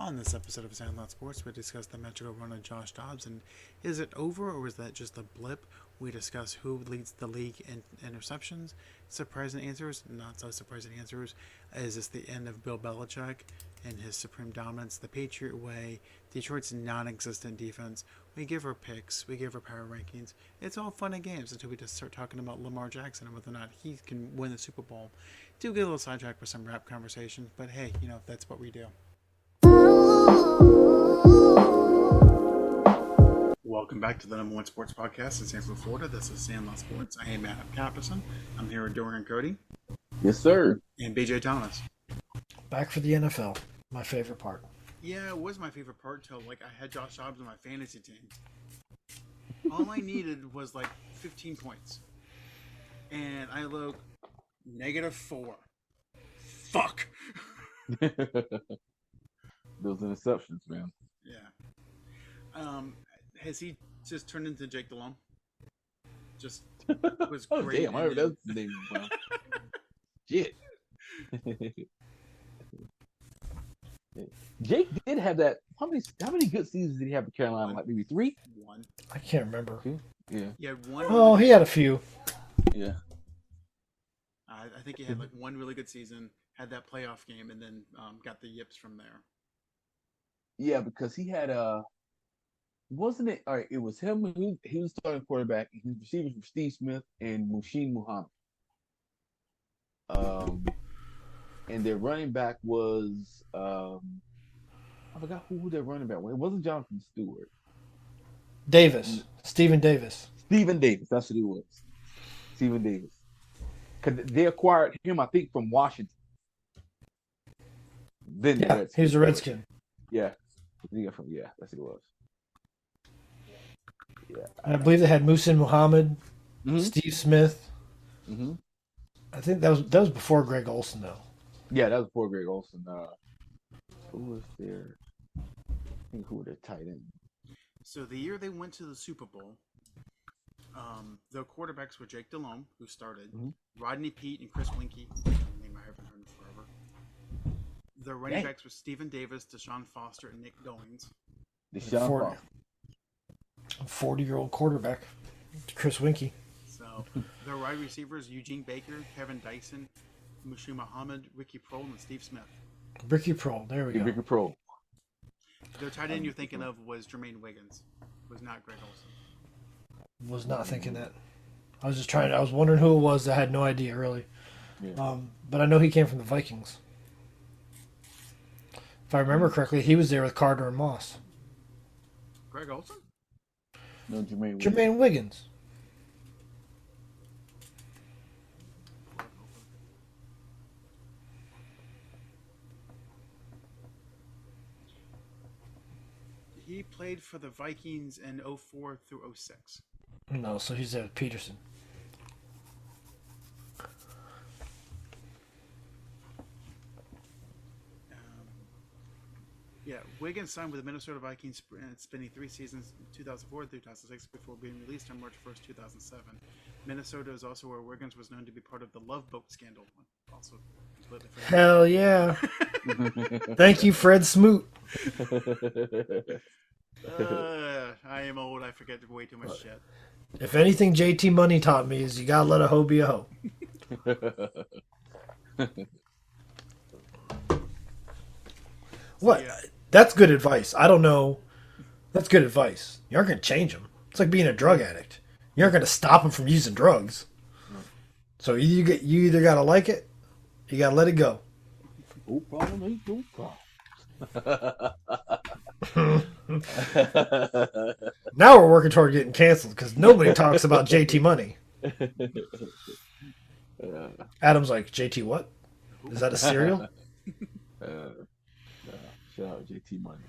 On this episode of Sandlot Sports, we discuss the magical run of Josh Dobbs, and is it over or is that just a blip? We discuss who leads the league in interceptions, surprising answers, not so surprising answers. Is this the end of Bill Belichick and his supreme dominance, the Patriot way, Detroit's non-existent defense? We give our picks, we give our power rankings. It's all fun and games until we just start talking about Lamar Jackson and whether or not he can win the Super Bowl. Do get a little sidetracked with some rap conversations, but hey, that's what we do. Welcome back to the number one sports podcast in Sanford, Florida. This is Sandlot Sports. I am Adam Capperson. I'm here with Dorian Cody. Yes, sir. And BJ Thomas. Back for the NFL. My favorite part. Yeah, it was my favorite part till I had Josh Dobbs on my fantasy team. All I needed was 15 points. And I look -4. Fuck. Those interceptions, man. Yeah. Has he just turned into Jake Delhomme? Just was great. Damn, I heard that's the name. Shit. Jake did have that. How many good seasons did he have in Carolina? Like maybe 3? One. I can't remember. Yeah. He had one. Oh, he had a few. Yeah. I think he had one really good season, had that playoff game, and then got the yips from there. Yeah, because he had wasn't it? All right, it was him. He was starting quarterback. He was receivers from Steve Smith and Muhsin Muhammad. And their running back was I forgot who their running back was. It wasn't Jonathan Stewart. Davis. Stephen Davis. Stephen Davis. That's what he was. Stephen Davis. Because they acquired him, I think, from Washington. Then yeah, he was a Redskin. Yeah. Yeah, that's what it was. Yeah. I believe they had Muhsin Muhammad, Steve Smith. Mm-hmm. I think that was before Greg Olsen, though. Yeah, that was before Greg Olsen. Who was there? I think who were their tight end? So the year they went to the Super Bowl, the quarterbacks were Jake Delhomme, who started, Rodney Peete and Chris Winkie. Name I haven't heard forever. The running backs were Stephen Davis, Deshaun Foster, and Nick Goings. Deshaun Foster. 40-year-old quarterback, Chris Winkie. So the wide receivers: Eugene Baker, Kevin Dyson, Muhsin Muhammad, Ricky Prohl, and Steve Smith. Ricky Prohl. There we go. Ricky Prohl. The tight end you're thinking of was Jermaine Wiggins. Was not Greg Olsen. Was not thinking that. I was wondering who it was. I had no idea, really. Yeah. But I know he came from the Vikings. If I remember correctly, he was there with Carter and Moss. Greg Olsen? No, Jermaine Wiggins. He played for the Vikings in 04 through 06. No, so he's there with Peterson. Yeah, Wiggins signed with the Minnesota Vikings, spending 3 seasons, 2004 through 2006, before being released on March 1st, 2007. Minnesota is also where Wiggins was known to be part of the Love Boat scandal. Also, hell yeah! Thank you, Fred Smoot. I am old. I forget way too much shit. If anything, JT Money taught me is you gotta let a hoe be a hoe. What? Yeah. That's good advice. I don't know. That's good advice. You aren't going to change them. It's like being a drug addict. You aren't going to stop them from using drugs. So you either got to like it, you got to let it go. No problem, ain't no problem. Now we're working toward getting canceled because nobody talks about JT Money. Adam's like, JT what? Is that a cereal? Shout out JT Money.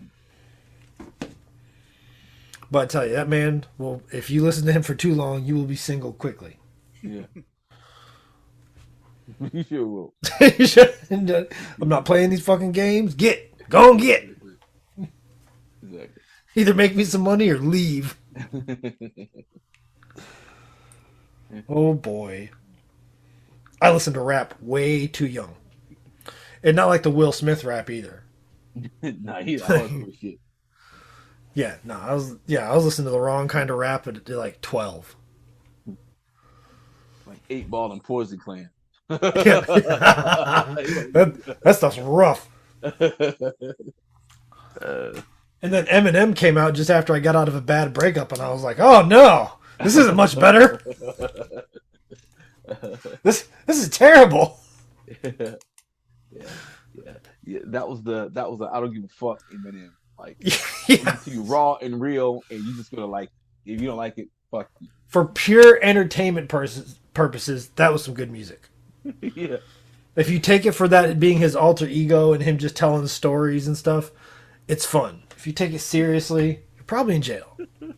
But I tell you, that man, well, if you listen to him for too long, you will be single quickly. Yeah. You sure will. I'm not playing these fucking games. Go and get. Exactly. Either make me some money or leave. Oh boy. I listened to rap way too young. And not like the Will Smith rap either. Nah, he's hardcore shit. Yeah, no, I was listening to the wrong kind of rap at like 12. Like 8 Ball and Poison Clan. Yeah, that stuff's rough. Uh, And then Eminem came out just after I got out of a bad breakup, and I was like, oh no, this isn't much better. This is terrible. yeah, yeah. That was the I don't give a fuck Eminem. Like, Yeah. to you raw and real, and you just gonna like if you don't like it, fuck For pure entertainment purposes, that was some good music. you. Yeah. If you take it for that being his alter ego and him just telling stories and stuff, it's fun. If you take it seriously, you're probably in jail. One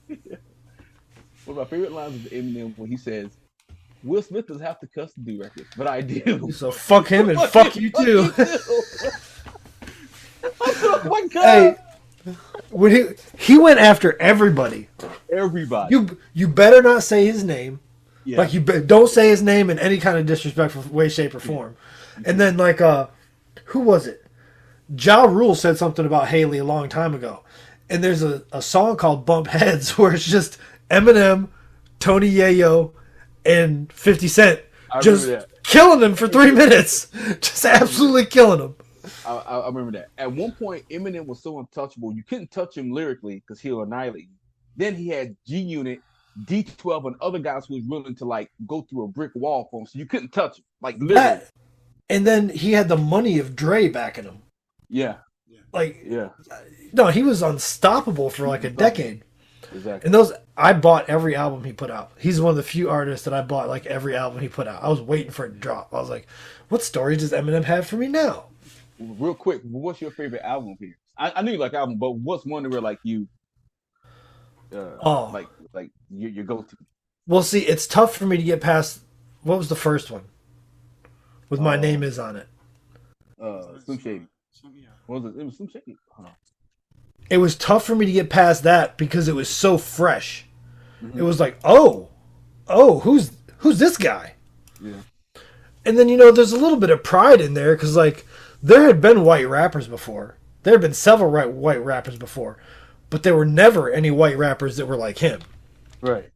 of my favorite lines of Eminem when he says, "Will Smith doesn't have to cuss to do records, but I do." So fuck him and fuck you too. Oh my god! Hey, when he went after everybody. Everybody. You better not say his name. Yeah. Like don't say his name in any kind of disrespectful way, shape, or form. And then like who was it? Ja Rule said something about Haley a long time ago. And there's a song called Bump Heads where it's just Eminem, Tony Yayo, and 50 Cent just killing him for 3 minutes. Just absolutely killing him. I remember that. At one point, Eminem was so untouchable, you couldn't touch him lyrically because he'll annihilate you. Then he had G Unit, D12, and other guys who was willing to like go through a brick wall for him, so you couldn't touch him. Like literally. And then he had the money of Dre backing him. Yeah. Like, Yeah. no, he was unstoppable for like a decade. Exactly. And I bought every album he put out. He's one of the few artists that I bought like every album he put out. I was waiting for it to drop. I was like, what story does Eminem have for me now? Real quick, what's your favorite album here? I knew you like album, but what's one where like you, like your go-to? Well, see, it's tough for me to get past. What was the first one? With My Name Is on it. Slim Shady. What was it? It was Slim Shady. Hold on. It was tough for me to get past that because it was so fresh. Mm-hmm. It was like, oh, who's this guy? Yeah. And then there's a little bit of pride in there because like there had been white rappers before. There had been several white rappers before, but there were never any white rappers that were like him. Right.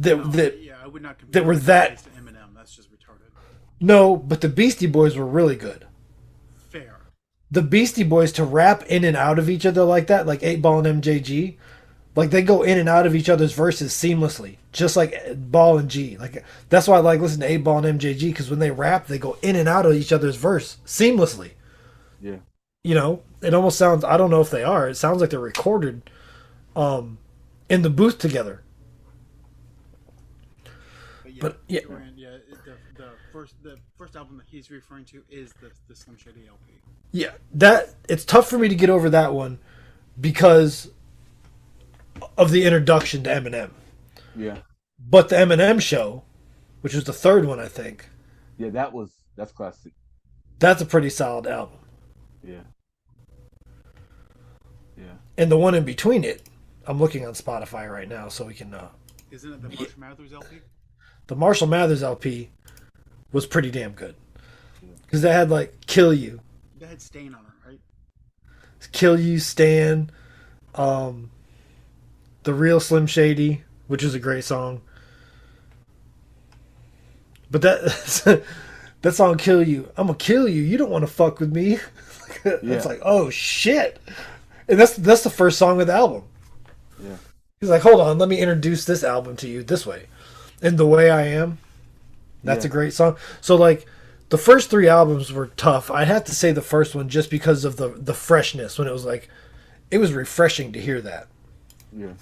I would not compare that were that to Eminem. That's just retarded. No, but the Beastie Boys were really good. Fair. The Beastie Boys to rap in and out of each other like that, like 8 Ball and MJG, like they go in and out of each other's verses seamlessly, just like Ball and G. Like that's why I like listening to 8 Ball and MJG because when they rap, they go in and out of each other's verse seamlessly. Yeah. It almost sounds. I don't know if they are. It sounds like they're recorded, in the booth together. But yeah. The first album that he's referring to is the Slim Shady LP. Yeah, it's tough for me to get over that one because of the introduction to Eminem. Yeah. But the Eminem show, which was the third one, I think. Yeah, that's classic. That's a pretty solid album. Yeah. Yeah. And the one in between it, I'm looking on Spotify right now, so we can. Isn't it the Marshall Mathers LP? The Marshall Mathers LP was pretty damn good because they had like "Kill You." That had Stain on it, right? "Kill You," Stan, the Real Slim Shady, which is a great song. But that that song "Kill You," I'm gonna kill you. You don't want to fuck with me. It's like, oh shit, and that's the first song of the album. Yeah. He's like, hold on, let me introduce this album to you this way. And The Way I Am, that's a great song. So like the first 3 albums were tough. I'd have to say the first one just because of the freshness when it was like it was refreshing to hear that. Yeah.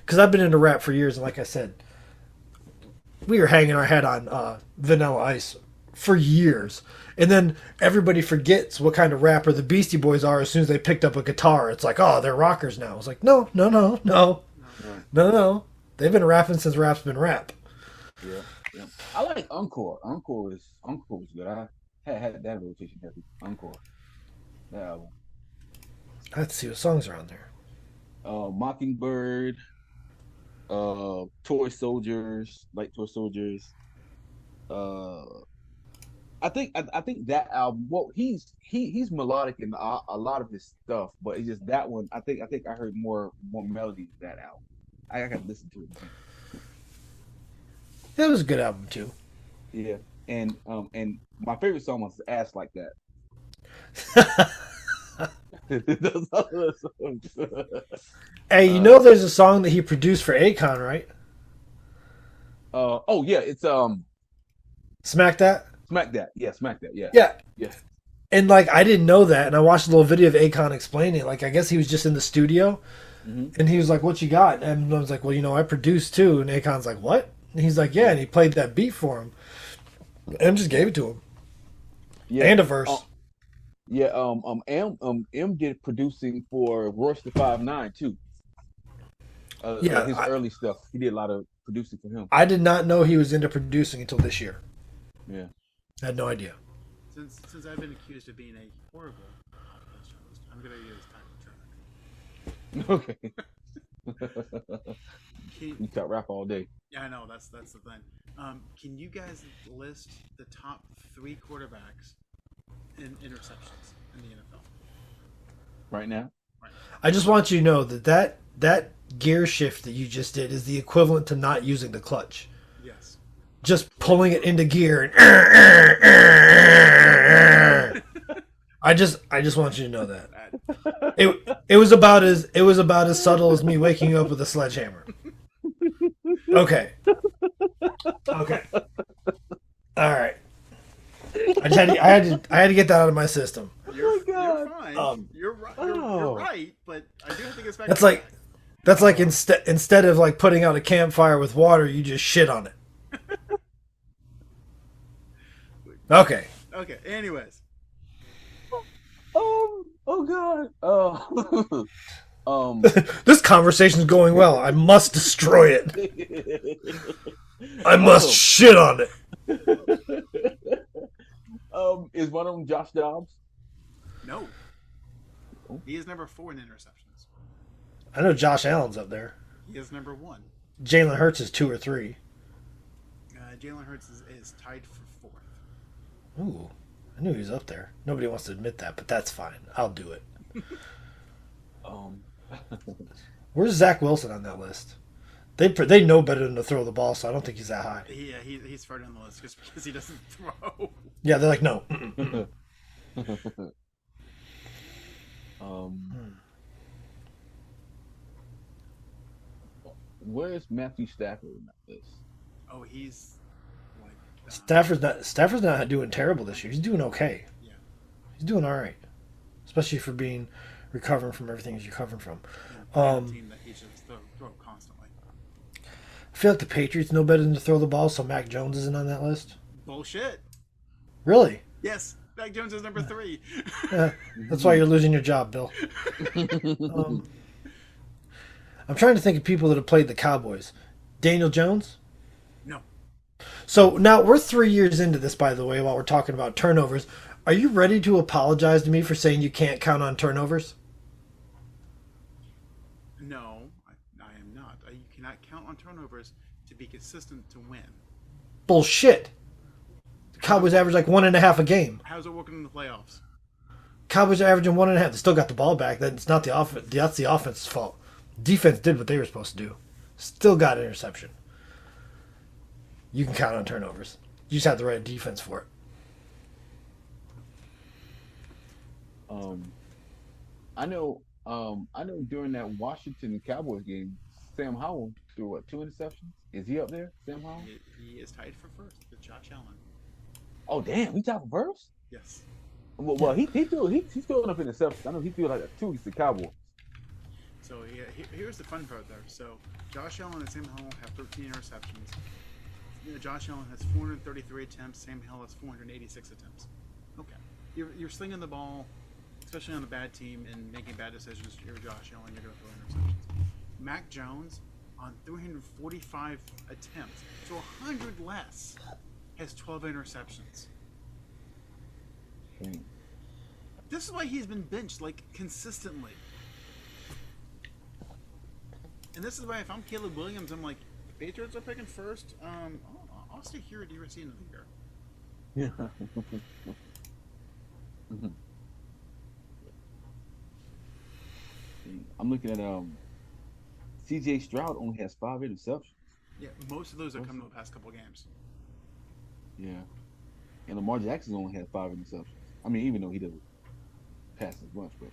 Because I've been into rap for years, and like I said, we were hanging our head on Vanilla Ice for years. And then everybody forgets what kind of rapper the Beastie Boys are as soon as they picked up a guitar. It's like, oh, they're rockers now. It's like, no. They've been rapping since rap's been rap. Yeah. I like Encore. Encore was good. I had that rotation heavy. Encore. That album. I have to see what songs are on there. Mockingbird, Toy Soldiers, like Toy Soldiers, I think that album. Well, he's melodic in a lot of his stuff, but it's just that one. I think I heard more melody in that album. I got to listen to it again. That was a good album too. Yeah, and my favorite song was "Ass Like That." Those other songs. Hey, you know there's a song that he produced for Akon, right? Oh yeah, it's Smack That? Smack That. Yeah, Smack That. Yeah, Yeah. yeah. And like I didn't know that, and I watched a little video of Akon explaining it. Like I guess he was just in the studio, Hmm. and he was like, "What you got?" And I was like, "Well, I produced too." And Akon's like, "What?" And he's like, "Yeah," and he played that beat for him. And just gave it to him. Yeah. And a verse. Yeah. M did producing for Royce the 5'9" too. Yeah, His early stuff. He did a lot of producing for him. I did not know he was into producing until this year. Yeah. I had no idea. Since I've been accused of being a horrible podcast host, I'm gonna use title track. Okay. Can, You got rap all day. yeah, I know that's the thing. Can you guys list the top 3 quarterbacks in interceptions in the NFL? Right now. Right. I just want you to know that gear shift that you just did is the equivalent to not using the clutch. Yes. Just pulling it into gear and I just want you to know that. It was about as subtle as me waking up with a sledgehammer. Okay. Okay. All right. I had to get that out of my system. You're God. fine. You're right. You're right, but I do have to get back. That's like instead of like putting out a campfire with water, you just shit on it. Okay. Okay. Anyways, Oh God. Oh. This conversation's going well. I must destroy it. I must shit on it. Is one of them Josh Dobbs? no. He is number 4 in interceptions. I know Josh Allen's up there. He is number 1. Jalen Hurts is 2 or 3. Jalen Hurts is tied for 4th. Ooh, I knew he was up there. Nobody wants to admit that, but that's fine. I'll do it. Where's Zach Wilson on that list? They know better than to throw the ball, so I don't think he's that high. Yeah, he's further on the list just because he doesn't throw. Yeah, they're like, no. Where's Matthew Stafford in that list? Oh, he's like Stafford's not doing terrible this year. He's doing okay. Yeah. He's doing all right, especially for being recovering from everything he's recovering from. Team that he should throw constantly. I feel like the Patriots know better than to throw the ball, so Mac Jones isn't on that list. Bullshit. Really? Yes, Mac Jones is number 3. That's why you're losing your job, Bill. I'm trying to think of people that have played the Cowboys. Daniel Jones? No. So now we're 3 years into this, by the way, while we're talking about turnovers. Are you ready to apologize to me for saying you can't count on turnovers? No, I am not. You cannot count on turnovers to be consistent to win. Bullshit. The Cowboys average like 1.5 a game. How's it working in the playoffs? Cowboys are averaging 1.5. They still got the ball back. That's not the offense. That's the offense's fault. Defense did what they were supposed to do. Still got an interception. You can count on turnovers. You just have the right defense for it. I know during that Washington and Cowboys game, Sam Howell threw what, 2 interceptions? Is he up there, Sam Howell? He is tied for 1st with Josh Allen. Oh damn, he tied for first? Yes. Well, he's still enough interceptions. I know he threw like 2 against the Cowboys. So yeah, here's the fun part there. So Josh Allen and Sam Howell have 13 interceptions. Josh Allen has 433 attempts. Sam Howell has 486 attempts. Okay, you're slinging the ball, especially on a bad team and making bad decisions. You're Josh Allen. You're going to throw interceptions. Mac Jones on 345 attempts, so 100 less, has 12 interceptions. Hmm. This is why he's been benched like consistently. And this is why if I'm Caleb Williams, I'm like, Patriots are picking 1st. I'll stay here at USC another year. Yeah. Mhm. I'm looking at CJ Stroud only has 5 interceptions. Yeah, most of those have come in the past couple of games. Yeah. And Lamar Jackson only had 5 interceptions. I mean, even though he doesn't pass as much, but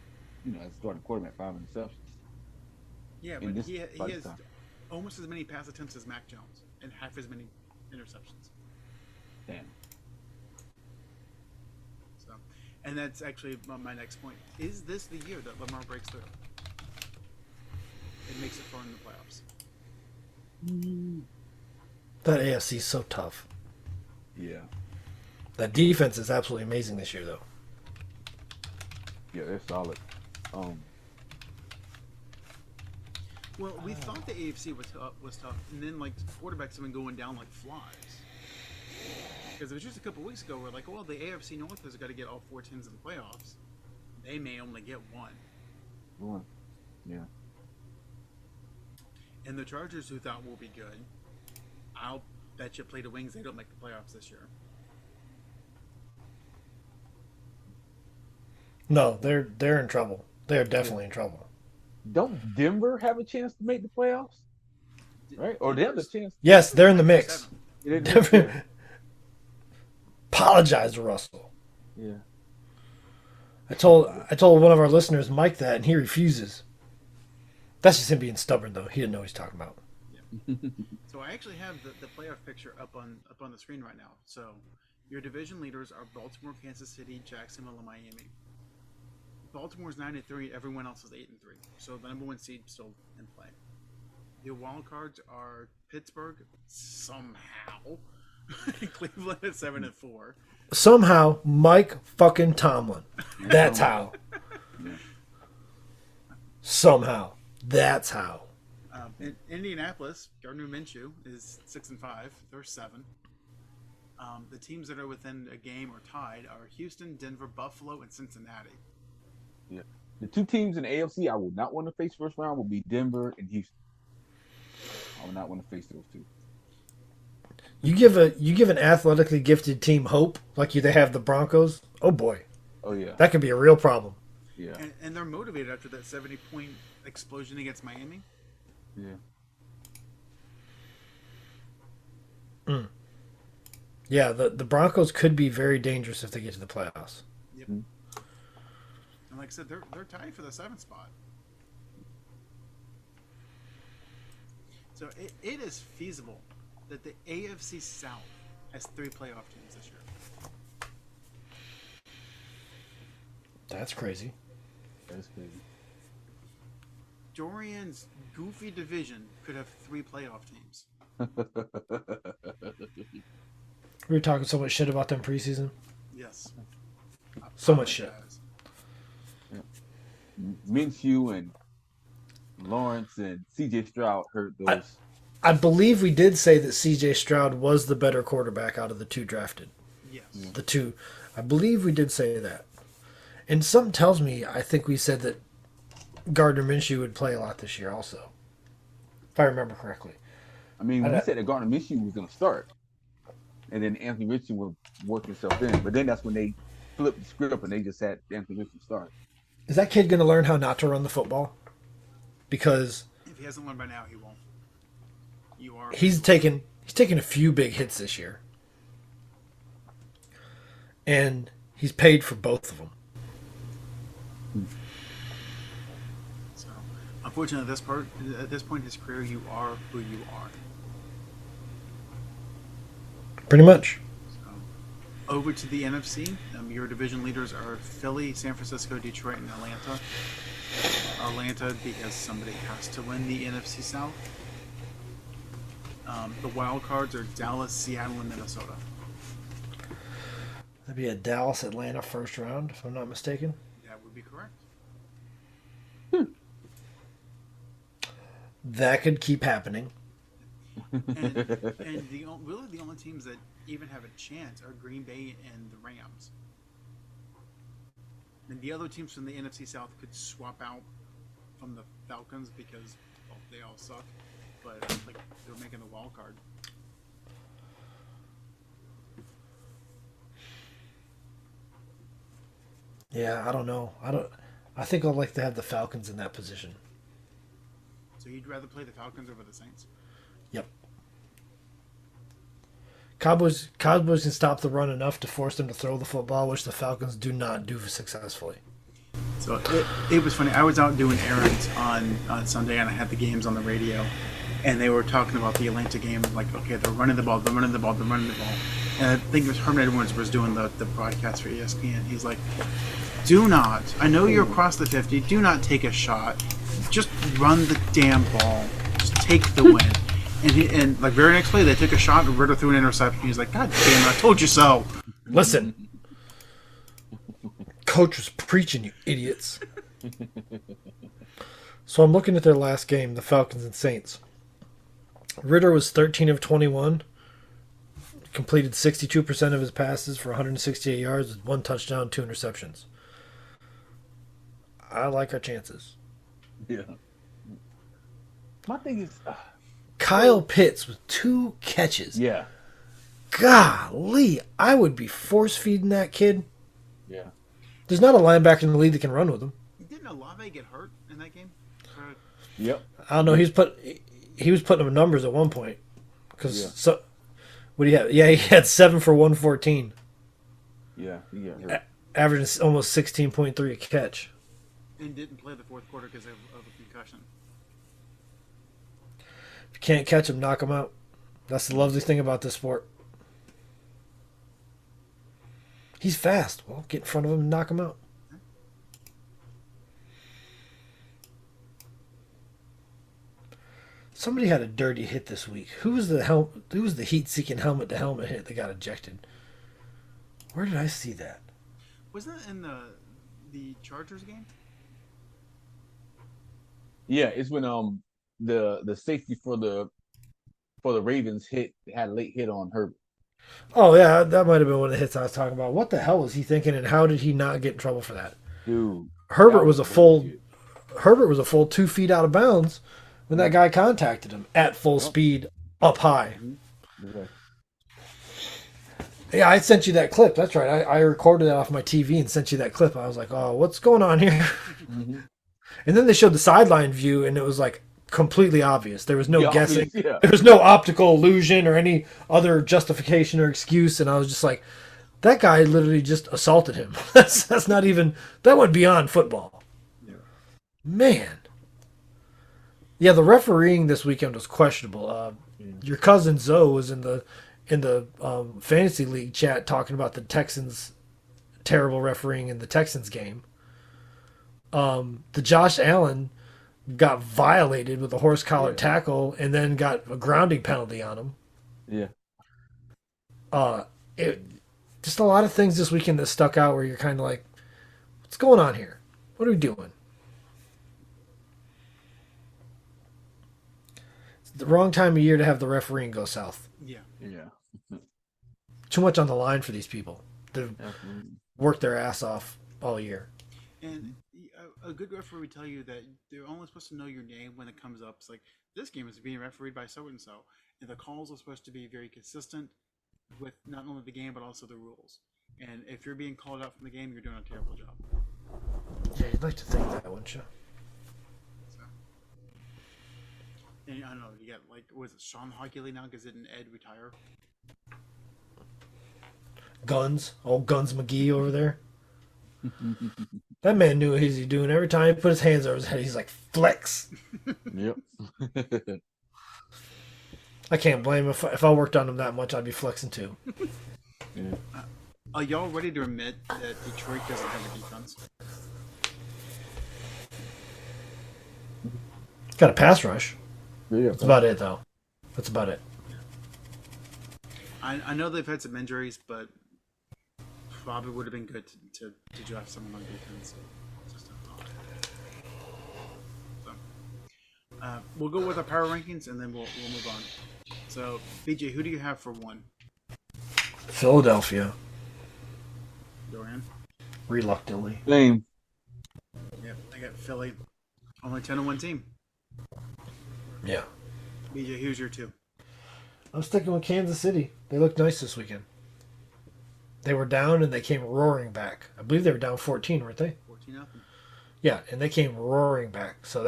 as a starting quarterback, 5 interceptions Yeah, in but this he by this has time. almost as many pass attempts as Mac Jones and half as many interceptions. Damn. So, and that's actually my next point. Is this the year that Lamar breaks through? It makes it far in the playoffs. That AFC is so tough. Yeah. That defense is absolutely amazing this year, though. Yeah, they're solid. Well, we thought the AFC was tough, and then like quarterbacks have been going down like flies. Because it was just a couple weeks ago, we're like, well, the AFC North has got to get all 4 teams in the playoffs. They may only get one. One. Yeah. And the Chargers, who thought will be good, I'll bet you play the Wings they don't make the playoffs this year. No, they're in trouble. They're definitely in trouble. Don't Denver have a chance to make the playoffs? Right? Or they have a chance. Yes, they're in the mix. Yeah. Apologize to Russell. Yeah. I told one of our listeners, Mike, that, and he refuses. That's just him being stubborn, though. He didn't know what he's talking about. Yeah. So I actually have the playoff picture up on the screen right now. So your division leaders are Baltimore, Kansas City, Jacksonville, and Miami. Baltimore's 9-3. Everyone else is 8-3. So the number 1 seed still in play. The wild cards are Pittsburgh somehow, Cleveland at 7-4. Somehow, Mike fucking Tomlin. That's how. Yeah. Somehow. That's how. In Indianapolis, Gardner Minshew is 6-5. They're 7. The teams that are within a game or tied are Houston, Denver, Buffalo, and Cincinnati. Yeah. The 2 teams in the AFC I would not want to face first round would be Denver and Houston. I would not want to face those 2. You give an athletically gifted team hope, like they have the Broncos. Oh boy, Oh yeah. that could be a real problem. Yeah. And they're motivated after that 70-point explosion against Miami. Yeah. Yeah, the Broncos could be very dangerous if they get to the playoffs. Yep. And like I said, they're tied for the 7th spot. So it is feasible that the AFC South has 3 playoff teams this year. That's crazy. That's crazy. Dorian's goofy division could have 3 playoff teams. We were talking so much shit about them preseason. Yes. So much shit. Minshew and Lawrence and CJ Stroud heard those. I believe we did say that C.J. Stroud was the better quarterback out of the 2 drafted. Yes. The 2. I believe we did say that. And something tells me I think we said that Gardner Minshew would play a lot this year also. If I remember correctly. I mean, we said that Gardner Minshew was going to start. And then Anthony Richardson would work himself in. But then that's when they flipped the script and they just had Anthony Richardson start. Is that kid going to learn how not to run the football? Because If he hasn't learned by now, he won't. he's taken a few big hits this year. And he's paid for both of them. So, unfortunately, at this point in his career, you are who you are. Pretty much. So, over to the NFC, your division leaders are Philly, San Francisco, Detroit, and Atlanta. Atlanta, because somebody has to win the NFC South. The wild cards are Dallas, Seattle, and Minnesota. That'd be a Dallas-Atlanta first round, if I'm not mistaken. That would be correct. That could keep happening. And really the only teams that even have a chance are Green Bay and the Rams. And the other teams from the NFC South could swap out from the Falcons because they all suck. But like they're making the wild card. Yeah, I don't know. I think I'd like to have the Falcons in that position. So you'd rather play the Falcons over the Saints? Yep. Cowboys can stop the run enough to force them to throw the football, which the Falcons do not do successfully. So it was funny. I was out doing errands on Sunday, and I had the games on the radio, and they were talking about the Atlanta game. Like, okay, they're running the ball, they're running the ball, they're running the ball. And I think it was Herman Edwards was doing the broadcast for ESPN. He's like, do not, I know you're across the 50, do not take a shot. Just run the damn ball. Just take the win. And like very next play, they took a shot and Ritter threw an interception. He's like, God damn it, I told you so. Listen. Coach was preaching, you idiots. So I'm looking at their last game, the Falcons and Saints. Ritter was 13 of 21, completed 62% of his passes for 168 yards with 1 touchdown, 2 interceptions. I like our chances. Yeah. My thing is, Kyle Pitts with 2 catches. yeah, Golly, I would be force feeding that kid. yeah. There's not a linebacker in the league that can run with him. Didn't Olave get hurt in that game? Yep. I don't know. He was putting up numbers at one point. Because Yeah. what do you have? Yeah, he had 7 for 114, Yeah. Yeah. averaging almost 16.3 a catch. And didn't play the fourth quarter because of a concussion. If you can't catch him, knock him out. That's the lovely thing about this sport. He's fast. Well, get in front of him and knock him out. Somebody had a dirty hit this week. Who was the heat-seeking helmet-to-helmet hit that got ejected? Where did I see that? Was that in the Chargers game? Yeah, it's when the safety for the Ravens had a late hit on Herbert. Oh, yeah, that might have been one of the hits I was talking about. What the hell was he thinking, and how did he not get in trouble for that? Dude, Herbert was a full 2 feet out of bounds when that guy contacted him at full speed, up high. Okay. Yeah, I sent you that clip. That's right. I recorded that off my TV and sent you that clip. I was like, oh, what's going on here? Mm-hmm. And then they showed the sideline view, and it was like completely obvious. There was no guessing. Yeah. There was no optical illusion or any other justification or excuse. And I was just like, that guy literally just assaulted him. That's not even, that went beyond football. Yeah. Man. Yeah, the refereeing this weekend was questionable. Your cousin Zoe was in the fantasy league chat talking about the Texans' terrible refereeing in the Texans game. The Josh Allen got violated with a horse collar tackle and then got a grounding penalty on him. Yeah. Just a lot of things this weekend that stuck out where you're kind of like, what's going on here? What are we doing? It's the wrong time of year to have the refereeing go south. Yeah. Yeah. Too much on the line for these people that have Absolutely. worked their ass off all year. And a good referee would tell you that they're only supposed to know your name when it comes up. It's like, this game is being refereed by so-and-so. And the calls are supposed to be very consistent with not only the game, but also the rules. And if you're being called out from the game, you're doing a terrible job. Yeah, you'd like to think that, wouldn't you? So, and I don't know, you got, like, was it Sean Hockley now? Because didn't Ed retire? Guns. Old Guns McGee over there. That man knew what he was doing. Every time he put his hands over his head, he's like, flex. Yep. I can't blame him. If I worked on him that much, I'd be flexing too. Yeah. Are y'all ready to admit that Detroit doesn't have a defense? Got a pass rush. Yeah. That's about it, though. That's about it. I know they've had some injuries, but probably would have been good to draft someone on defense. Just a thought. So, we'll go with our power rankings, and then we'll move on. So, BJ, who do you have for 1? Philadelphia. Dorian? Reluctantly. Same. Yep, I got Philly. Only 10-1 team. Yeah. BJ, who's your 2? I'm sticking with Kansas City. They look nice this weekend. They were down and they came roaring back. I believe they were down 14, weren't they? 14-0. Yeah, and they came roaring back. So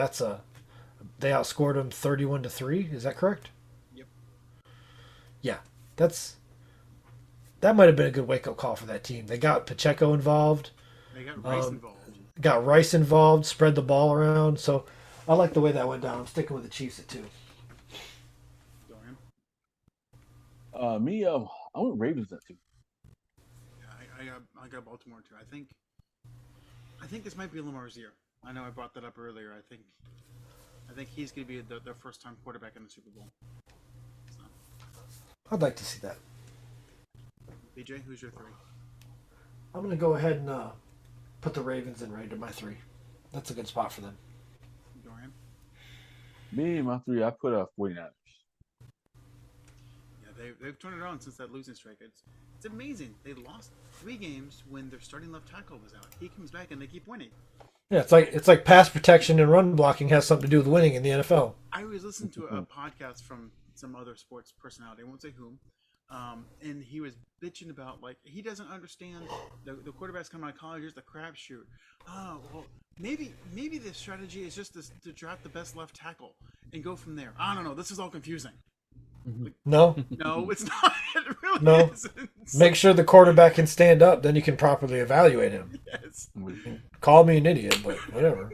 they outscored them 31-3. Is that correct? Yep. Yeah, that might have been a good wake up call for that team. They got Pacheco involved. They got Rice involved. Got Rice involved. Spread the ball around. So I like the way that went down. I'm sticking with the Chiefs at 2. Dorian? I went Ravens at 2. Yeah, I got Baltimore too. I think this might be Lamar's year. I know I brought that up earlier. I think he's going to be the first time quarterback in the Super Bowl. So. I'd like to see that. BJ, who's your 3? I'm going to go ahead and put the Ravens in right to my 3. That's a good spot for them. Dorian? Me and my 3, I put 49ers. Yeah, they've turned it on since that losing streak. It's amazing. They lost 3 games when their starting left tackle was out. He comes back and they keep winning. Yeah, it's like pass protection and run blocking has something to do with winning in the NFL. I was listening to a podcast from some other sports personality. I won't say whom. And he was bitching about, like, he doesn't understand the quarterbacks coming out of college is the crapshoot. Oh, well, maybe the strategy is just to draft the best left tackle and go from there. I don't know. This is all confusing. Like, No, no, it's not. It really No. isn't. make sure the quarterback can stand up, then you can properly evaluate him. Yes. Call me an idiot, but whatever.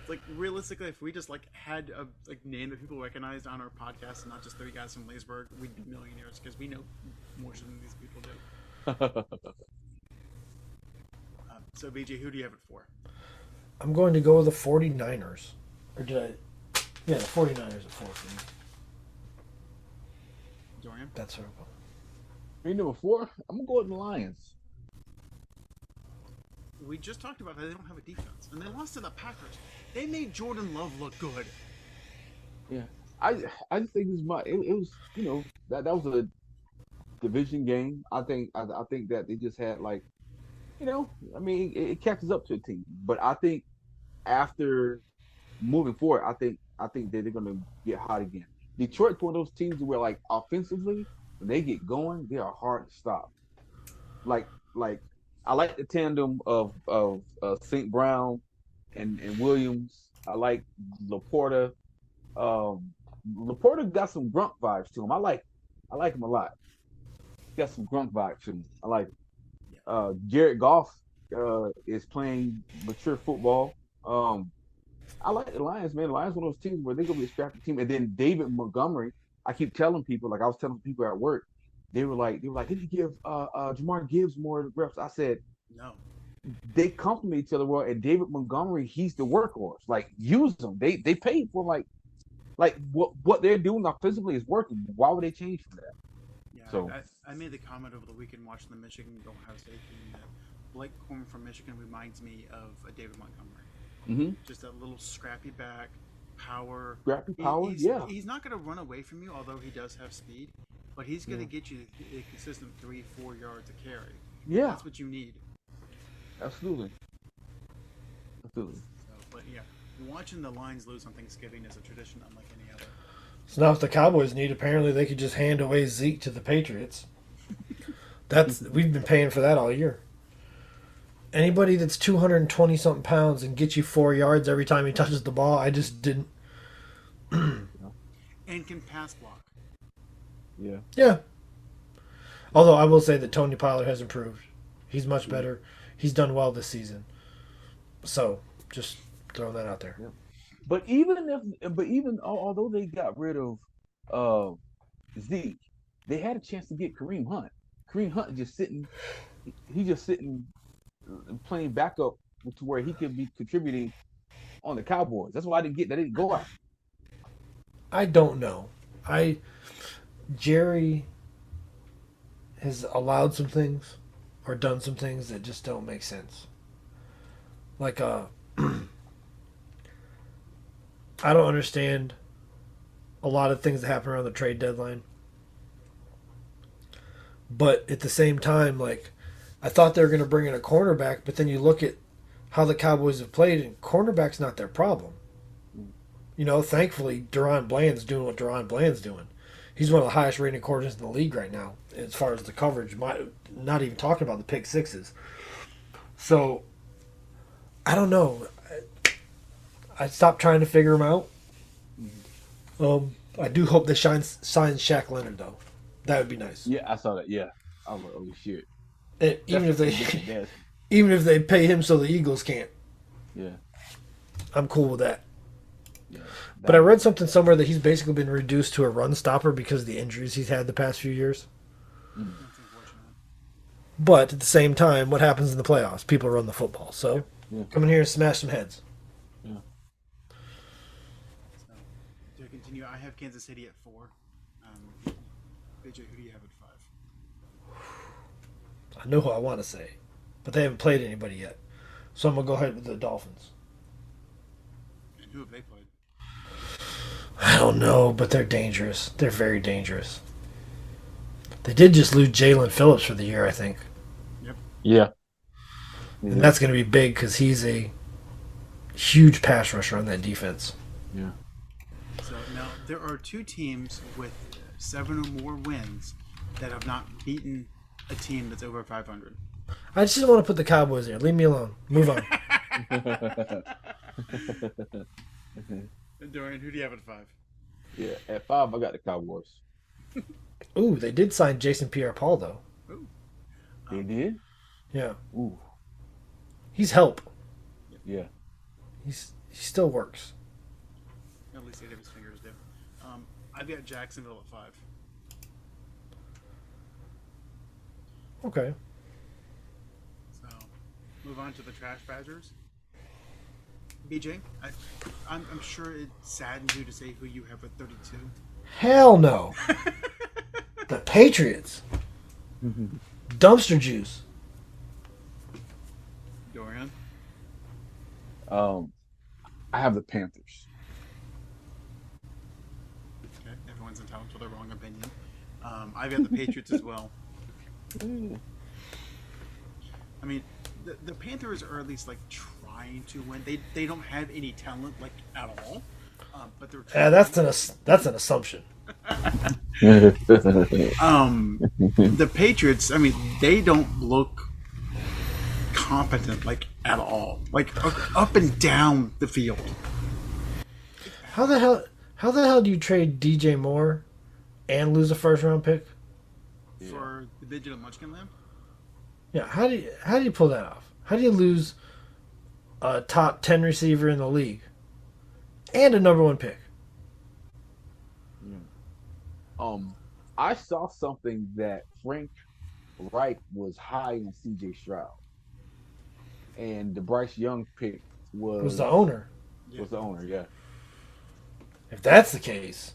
Like, realistically, if we just had a name that people recognized on our podcast and not just 3 guys from Leesburg, we'd be millionaires because we know more than these people do. So, BJ, who do you have it for? I'm going to go with the 49ers. Or did I? Yeah, the 49ers at 4 for me. Dorian? That's what I'm going. Me number 4, I'm gonna go with the Lions. We just talked about how they don't have a defense, and they lost to the Packers. They made Jordan Love look good. Yeah, I just think it was that was a division game. I think that they just had it catches up to a team, but I think after moving forward, I think that they're gonna get hot again. Detroit's one of those teams where offensively, when they get going, they are hard to stop. Like I like the tandem of St. Brown and Williams. I like Laporta. Laporta got some Grunk vibes to him. I like him a lot. Got some Grunk vibes to him. I like it. Jared Goff is playing mature football. I like the Lions, man. The Lions are one of those teams where they're gonna be a scrappy team. And then David Montgomery, I keep telling people, I was telling people at work, they were like, did you give Jamar Gibbs more reps? I said, no. They complement each other well. And David Montgomery, he's the workhorse. Use them. They paid for what they're doing offensively is working. Why would they change from that? Yeah, so I made the comment over the weekend watching the Michigan-Ohio State game that Blake Corum from Michigan reminds me of a David Montgomery. Mm-hmm. Just a little scrappy back, power. Scrappy power, yeah. He's not going to run away from you, although he does have speed. But he's going to get you a consistent 3-4 yards to carry. Yeah. That's what you need. Absolutely. So, but yeah, watching the Lions lose on Thanksgiving is a tradition unlike any other. So now if the Cowboys need, apparently they could just hand away Zeke to the Patriots. We've been paying for that all year. Anybody that's 220-something pounds and gets you 4 yards every time he touches the ball, I just didn't. And can pass block. Yeah. Yeah. Although I will say that Tony Pollard has improved. He's much better. He's done well this season. So, just throwing that out there. Yeah. But even although they got rid of Zeke, they had a chance to get Kareem Hunt. Kareem Hunt just sitting playing backup to where he could be contributing on the Cowboys. That's why they didn't go out. I don't know. Jerry has allowed some things or done some things that just don't make sense. I don't understand a lot of things that happen around the trade deadline. But at the same time, I thought they were going to bring in a cornerback, but then you look at how the Cowboys have played, and cornerback's not their problem. Thankfully, Deron Bland's doing what Deron Bland's doing. He's one of the highest rated corners in the league right now. as far as the coverage. Not even talking about the pick sixes. So I don't know. I stopped trying to figure them out. I do hope they sign Shaq Leonard though. That would be nice. Yeah, I saw that. Yeah, I was like, oh shit. And even if they Yes. even if they pay him so the Eagles can't, Yeah. I'm cool with that. Yeah. But I read something somewhere that he's basically been reduced to a run stopper because of the injuries he's had the past few years. That's unfortunate. But at the same time, what happens in the playoffs? People run the football. So Yeah. come in here and smash some heads. Yeah. So, to continue, I have Kansas City at 4. BJ, who do you have at 5? I know who I want to say, but they haven't played anybody yet. So I'm going to go ahead with the Dolphins. And who have they played? I don't know, but they're dangerous. They're very dangerous. They did just lose Jalen Phillips for the year, I think. Yep. Yeah. And that's going to be big because he's a huge pass rusher on that defense. Yeah. So now there are 2 teams with 7 or more wins that have not beaten a team that's over 500. I just didn't want to put the Cowboys there. Leave me alone. Move on. Dorian, who do you have at 5? Yeah. At 5, I got the Cowboys. Ooh, they did sign Jason Pierre-Paul, though. Ooh. They did? Yeah. Ooh. He's help. Yeah. He still works. At least 8 of his fingers do. I've got Jacksonville at 5. Okay. So, move on to the Trash Badgers. BJ, I'm sure it saddens you to say who you have at 32. Hell no. The Patriots. Dumpster juice. Dorian? I have the Panthers. Okay, everyone's entitled to their wrong opinion. I've got the Patriots as well. I mean, the Panthers are at least like trying to win. They don't have any talent like at all, but they're trying. That's an assumption. The Patriots. I mean, they don't look competent like at all. Like up and down the field. How the hell do you trade DJ Moore and lose a first round pick? For the digital Munchkin Lamb. Yeah, how do you pull that off? How do you lose a top 10 receiver in the league and a number 1 pick? I saw something that Frank Reich was high on CJ Stroud, and the Bryce Young pick Was the owner. Was the owner, yeah. If that's the case,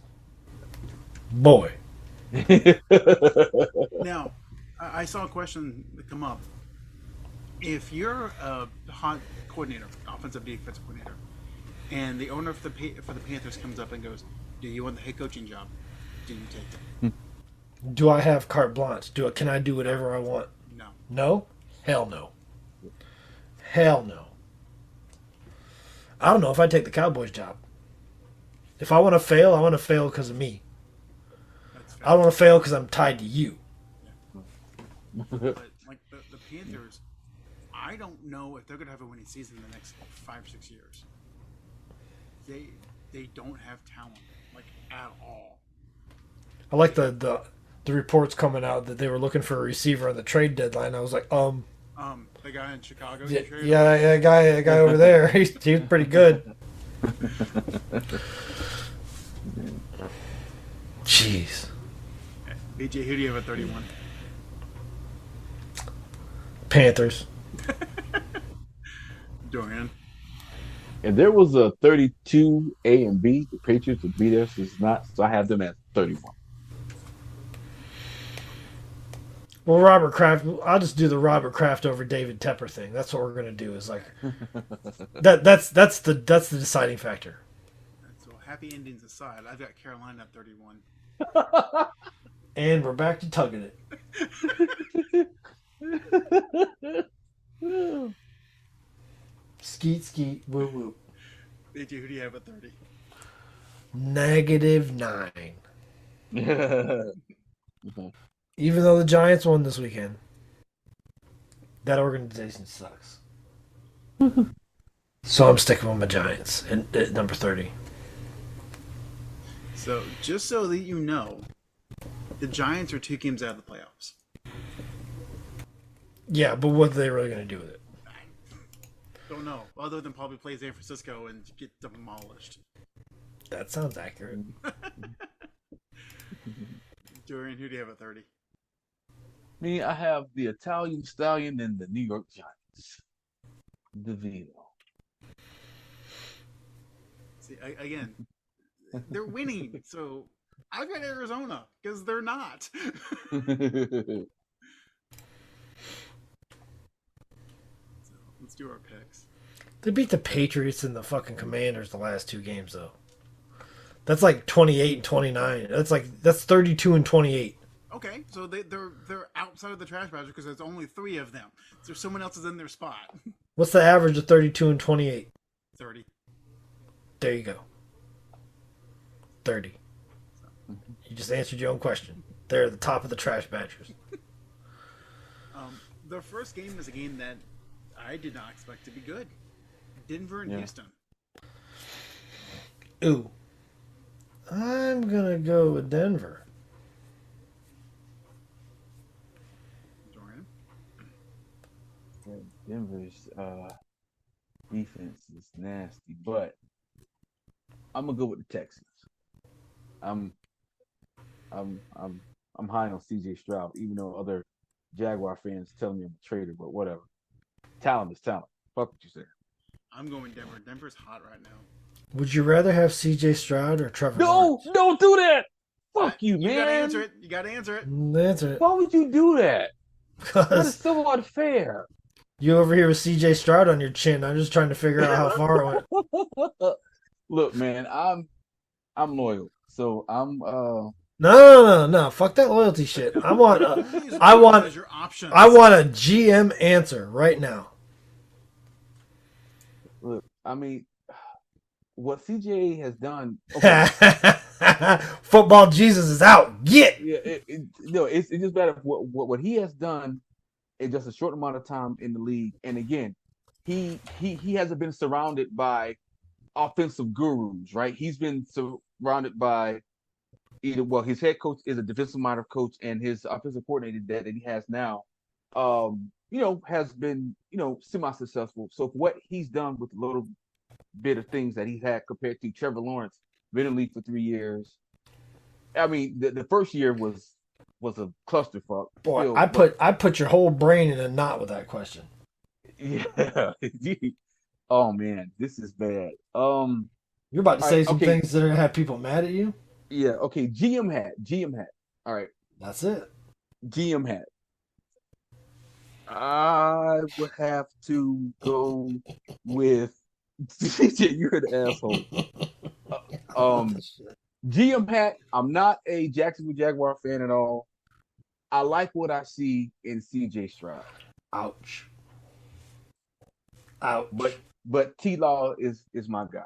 boy. Now, I saw a question come up. If you're a hot coordinator, offensive defensive coordinator, and the owner for the Panthers comes up and goes, "Do you want the head coaching job? Do you take it?" Do I have carte blanche? Can I do whatever I want? No. No? Hell no. Hell no. I don't know if I take the Cowboys job. If I want to fail, I want to fail because of me. That's fair. I don't want to fail because I'm tied to you. But like the Panthers, I don't know if they're going to have a winning season in the next 5-6 years. They don't have talent like at all. I like the reports coming out that they were looking for a receiver on the trade deadline. I was like, The guy in Chicago. yeah, a guy over there. He's pretty good. Jeez. BJ, who do you have at 31? Panthers. Dorian. And there was a 32 A and B. The Patriots would be there, so it's not. So I have them at 31. Well, Robert Kraft. I'll just do the Robert Kraft over David Tepper thing. That's what we're gonna do. Is like that's the deciding factor. So happy endings aside, I've got Carolina at 31. And we're back to tugging it. Skeet skeet woo woo. BJ, who do you have at 30? -9. Even though the Giants won this weekend, that organization sucks. So I'm sticking with my Giants at number 30. So, just so that you know, the Giants are 2 games out of the playoffs. Yeah, but what are they really going to do with it? Don't know. Other than probably play San Francisco and get demolished. That sounds accurate. Dorian, who do you have at 30? Me, I have the Italian Stallion and the New York Giants. DeVito. See, again, they're winning, so I've got Arizona because they're not. So, let's do our picks. They beat the Patriots and the fucking Commanders the last 2 games, though. That's like 28 and 29. That's 32 and 28. Okay, so they're outside of the trash badger because there's only 3 of them. So someone else is in their spot. What's the average of 32 and 28? 30. There you go. 30. You just answered your own question. They're at the top of the trash badgers. The first game is a game that I did not expect to be good. Denver and Houston. Ooh. I'm going to go with Denver. Dorian? Denver's defense is nasty, but I'm gonna go with the Texans. I'm high on CJ Stroud, even though other Jaguar fans tell me I'm a traitor, but whatever. Talent is talent. Fuck what you say. I'm going Denver. Denver's hot right now. Would you rather have C.J. Stroud or Trevor No, Lawrence? don't do that. Fuck you, man. You gotta answer it. You gotta answer it. Answer it. Why would you do that? That is Because so unfair. you over here with C.J. Stroud on your chin. I'm just trying to figure out how far it went. Look, man, I'm loyal, so I'm No. Fuck that loyalty shit. I want As your options. a GM answer right now. look. I mean, what CJ has done. Okay, Football Jesus is out. Get. yeah, it's just better what he has done in just a short amount of time in the league. And again, he hasn't been surrounded by offensive gurus, right? He's been surrounded by his head coach is a defensive-minded coach, and his offensive coordinator that he has now, has been, semi-successful. So for what he's done with a little bit of things that he's had compared to Trevor Lawrence, been in the league for 3 years. I mean, the first year was a clusterfuck. Boy, I put your whole brain in a knot with that question. Yeah. Oh man, this is bad. You're about to say some okay. things that are gonna have people mad at you. Yeah, okay. GM hat. All right. That's it. GM hat. I would have to go with you're an asshole. GM hat. I'm not a Jacksonville Jaguar fan at all. I like what I see in CJ Stroud. Ouch. But T-Law is my guy.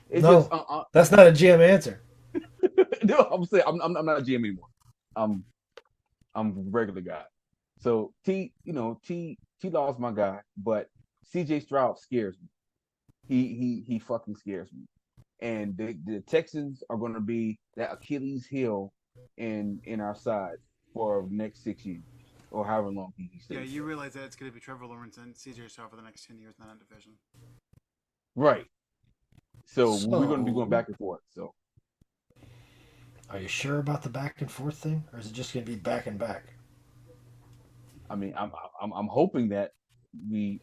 It's No, just that's not a GM answer. no, I'm saying I'm not a GM anymore. I'm a regular guy. So T-Law is my guy, but CJ Stroud scares me. He fucking scares me. And the Texans are going to be that Achilles heel in our side for the next 6 years or however long he stays. Yeah, you realize that it's going to be Trevor Lawrence and CJ Stroud for the next 10 years in that division. Right. So we're going to be going back and forth. So, are you sure about the back and forth thing, or is it just going to be back and back? I mean, I'm hoping that I'm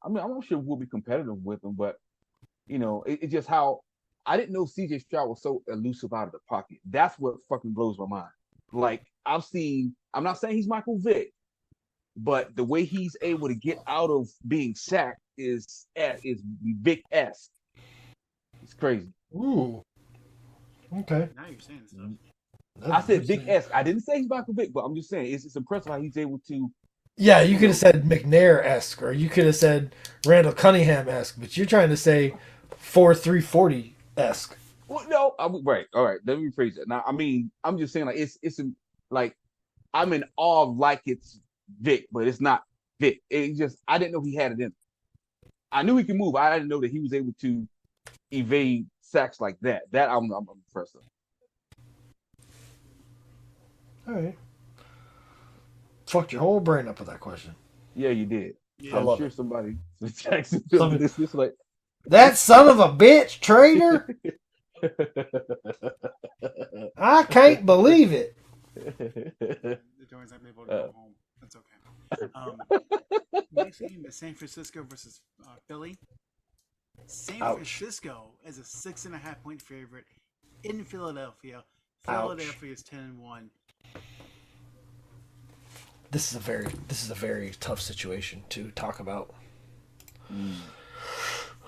not sure we'll be competitive with them, but it's just how I didn't know CJ Stroud was so elusive out of the pocket. That's what fucking blows my mind. Like I'm not saying he's Michael Vick, but the way he's able to get out of being sacked is Vick-esque. It's crazy. Ooh. Okay. Now you're saying stuff. I said Vick-esque. I didn't say he's Michael Vick, but I'm just saying it's impressive how he's able to. Yeah, you could have said McNair-esque, or you could have said Randall Cunningham-esque, but you're trying to say 4.340-esque. Well, no, right. All right. Let me rephrase that. Now, I mean, I'm just saying, like, it's like I'm in awe of like it's Vic, but it's not Vic. It just I didn't know he had it in him. I knew he could move. I didn't know that he was able to evade sacks like that. That I'm impressed with. All right. Fucked your whole brain up with that question. Yeah, you did. Yeah. I'm love sure it. somebody Jacksonville this like That son of a bitch traitor! I can't believe it. The Dorian's not able to go home. That's okay. Next game is San Francisco versus Philly. San Ouch. Francisco is a 6.5-point favorite in Philadelphia. Ouch. Philadelphia is 10-1. This is a very tough situation to talk about.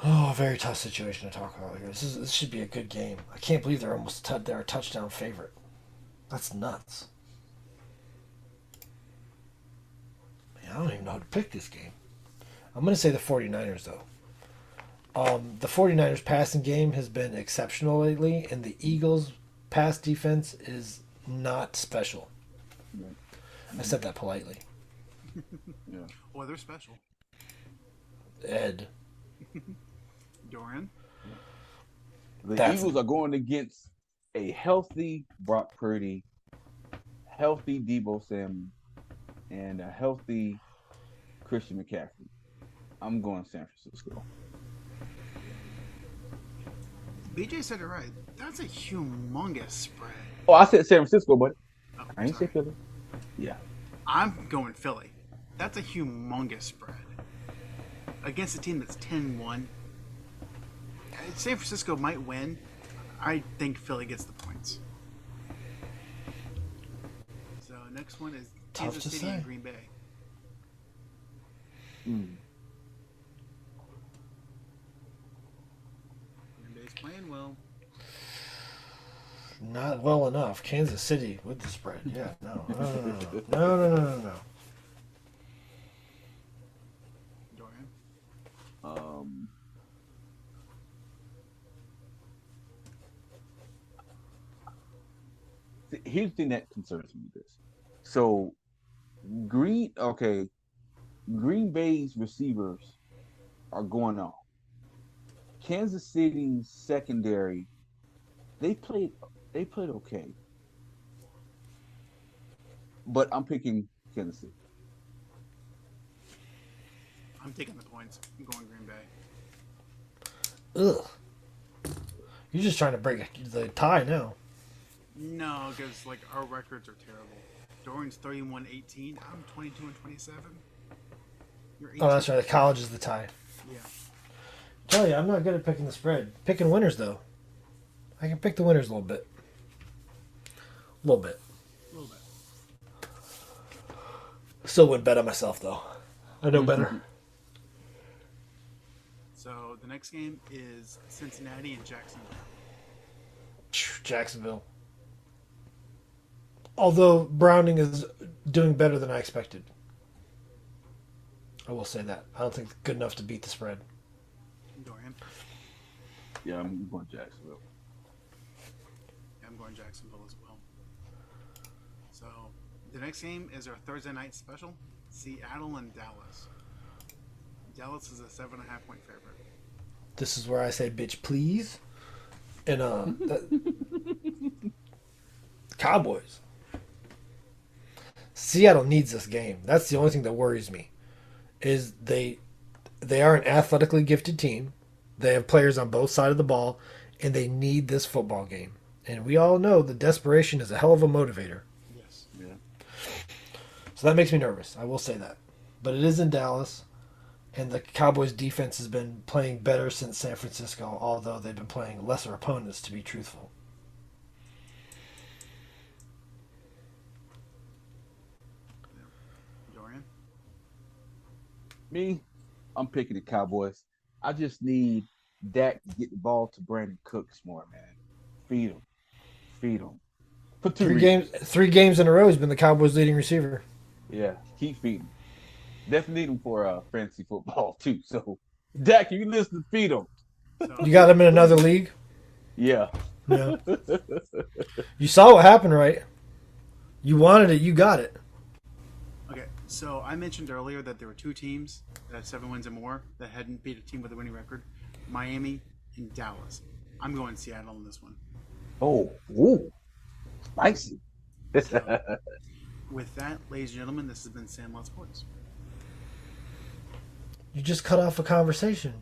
Oh, a very tough situation to talk about here. This should be a good game. I can't believe they're they're a touchdown favorite. That's nuts. Man, I don't even know how to pick this game. I'm going to say the 49ers, though. The 49ers passing game has been exceptional lately, and the Eagles' pass defense is not special. I said that politely. yeah. Well, they're special. Ed. Dorian. The Eagles are going against a healthy Brock Purdy, healthy Debo Samuel, and a healthy Christian McCaffrey. I'm going San Francisco. BJ said it right. That's a humongous spread. Oh, I said San Francisco, but Oh, I ain't say sorry. Philly. Yeah. I'm going Philly. That's a humongous spread. Against a team that's 10-1. San Francisco might win. I think Philly gets the points. So next one is Tough Kansas to City say. and Green Bay. Green Bay's playing well. Not well enough. Kansas City with the spread. Yeah, no. No. Dorian. Here's the thing that concerns me with this. So Green Bay's receivers are going off. Kansas City's secondary, they played okay. But I'm picking Kansas City. I'm taking the points. I'm going Green Bay. Ugh. You're just trying to break the tie now. No, because like our records are terrible. Dorian's 31-18. I'm 22-27. You're 18. Oh, that's right. College is the tie. Yeah. Tell you, I'm not good at picking the spread. Picking winners, though. I can pick the winners a little bit. A little bit. A little bit. Still wouldn't bet on myself, though. I know better. So the next game is Cincinnati and Jacksonville. Jacksonville. Although Browning is doing better than I expected. I will say that. I don't think it's good enough to beat the spread. Dorian. Yeah, I'm going Jacksonville. Yeah, I'm going Jacksonville as well. So the next game is our Thursday night special. Seattle and Dallas. Dallas is a 7.5-point favorite. This is where I say, bitch, please. And Cowboys. Seattle needs this game. That's the only thing that worries me. Is they are an athletically gifted team. They have players on both sides of the ball, and they need this football game. And we all know that desperation is a hell of a motivator. Yes. Yeah. So that makes me nervous. I will say that. But it is in Dallas, and the Cowboys' defense has been playing better since San Francisco, although they've been playing lesser opponents, to be truthful. Dorian. Me, I'm picking the Cowboys. I just need Dak to get the ball to Brandon Cooks more, man. Feed him. For Three games in a row has been the Cowboys' leading receiver. Yeah, keep feeding. Definitely need him for fantasy football too. So, Dak, you listen to feed him. So, You got him in another league? Yeah. Yeah. You saw what happened, right? You wanted it, you got it. Okay, so I mentioned earlier that there were two teams that had 7 wins or more that hadn't beat a team with a winning record: Miami and Dallas. I'm going Seattle in this one. Oh, ooh, spicy. With that, ladies and gentlemen, this has been Sandlot Sports. You just cut off a conversation.